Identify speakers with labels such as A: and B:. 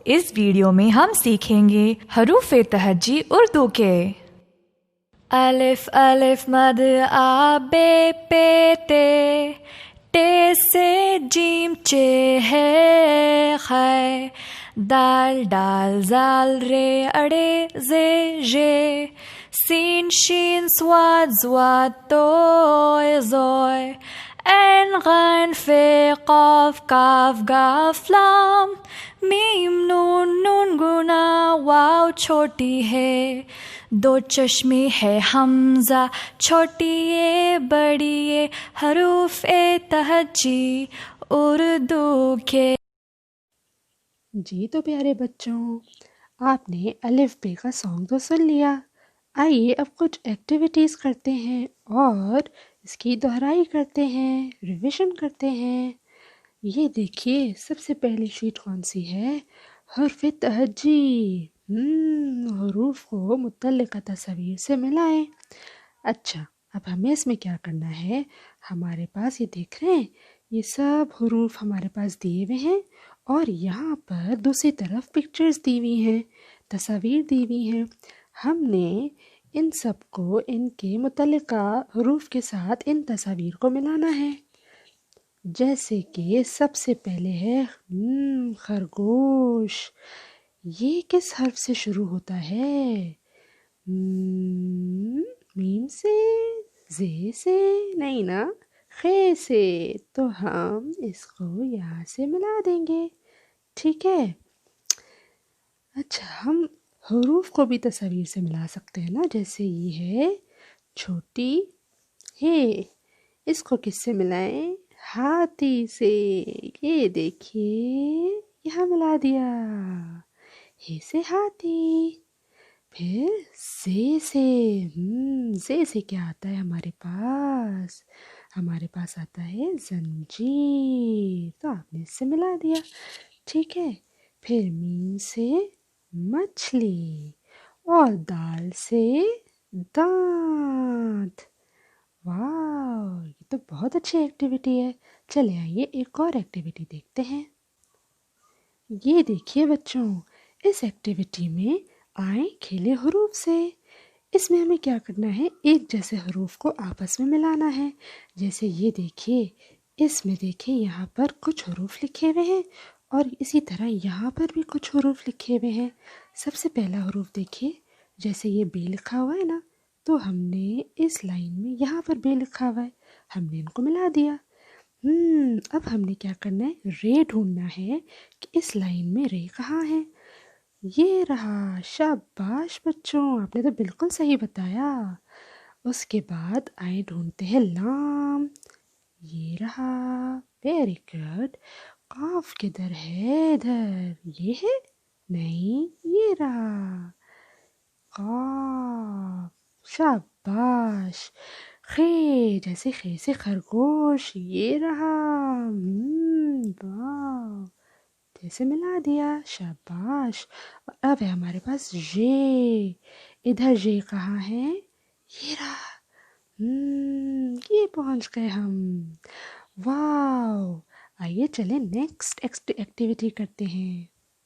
A: اس video میں ہم سیکھیں گے حروف تہجی اردو کے۔ الف الف مد آ بے پے تے، ٹے سے جیم چے ہے خے، دال ڈال زال رے اڑے زے ژے، سین شین صاد زواد توئے زوئے، عین غین فے قاف کاف گاف لام، میم نون نون گنا واو چھوٹی ہے، دو چشمے ہے حمزہ چھوٹی اے بڑی اے، حروف تہجی اردو کے۔
B: جی تو پیارے بچوں، آپ نے الف بے کا سانگ تو سن لیا۔ آئیے اب کچھ ایکٹیویٹیز کرتے ہیں اور اس کی دہرائی کرتے ہیں، ریویژن کرتے ہیں۔ یہ دیکھیے سب سے پہلی شیٹ کون سی ہے؟ حرف تہجی۔ حروف کو متعلقہ تصاویر سے ملائیں۔ اچھا، اب ہمیں اس میں کیا کرنا ہے؟ ہمارے پاس یہ دیکھ رہے ہیں، یہ سب حروف ہمارے پاس دیے ہوئے ہیں اور یہاں پر دوسری طرف پکچرز دی ہوئی ہیں، تصاویر دی ہوئی ہیں۔ ہم نے ان سب کو ان کے متعلقہ حروف کے ساتھ ان تصاویر کو ملانا ہے۔ جیسے کہ سب سے پہلے ہے خرگوش۔ یہ کس حرف سے شروع ہوتا ہے؟ میم سے، زے سے؟ نہیں نا، خے سے۔ تو ہم اس کو یہاں سے ملا دیں گے، ٹھیک ہے؟ اچھا، ہم حروف کو بھی تصاویر سے ملا سکتے ہیں نا، جیسے یہ ہے چھوٹی ہے، اس کو کس سے ملائیں؟ ہاتھی سے۔ یہ دیکھیے یہاں ملا دیا، ہے سے ہاتھی۔ پھر زے سے، زے سے کیا آتا ہے ہمارے پاس؟ ہمارے پاس آتا ہے زنجیر، تو آپ نے اس سے ملا دیا، ٹھیک ہے؟ پھر میم سے مچھلی اور دال سے دانت۔ واو، یہ تو بہت اچھی ایکٹیویٹی ہے۔ چلے آئیے ایک اور ایکٹیویٹی دیکھتے ہیں۔ یہ دیکھیے بچوں، اس ایکٹیویٹی میں آئیں کھیلے حروف سے۔ اس میں ہمیں کیا کرنا ہے؟ ایک جیسے حروف کو آپس میں ملانا ہے۔ جیسے یہ دیکھیے، اس میں دیکھیں یہاں پر کچھ حروف لکھے ہوئے ہیں اور اسی طرح یہاں پر بھی کچھ حروف لکھے ہوئے ہیں۔ سب سے پہلا حروف دیکھیے، جیسے یہ بے لکھا ہوا ہے نا، تو ہم نے اس لائن میں یہاں پر بے لکھا ہوا ہے، ہم نے ان کو ملا دیا۔ اب ہم نے کیا کرنا ہے؟ رے ڈھونڈنا ہے کہ اس لائن میں رے کہاں ہے۔ یہ رہا، شاباش بچوں، آپ نے تو بالکل صحیح بتایا۔ اس کے بعد آئیں ڈھونڈتے ہیں لام۔ یہ رہا، ویری گڈ۔ قاف کدھر ہے؟ ادھر، یہ ہے؟ نہیں، یہ رہا قاف، شاباش۔ خے، جیسے خے سے خرگوش، یہ رہا، واو، جیسے ملا دیا، شاباش۔ اور اب ہے ہمارے پاس جے۔ ادھر جے کہاں ہے؟ یہ رہا، یہ پہنچ گئے ہم، واو۔ آئیے چلیں نیکسٹ ایکٹیویٹی کرتے ہیں۔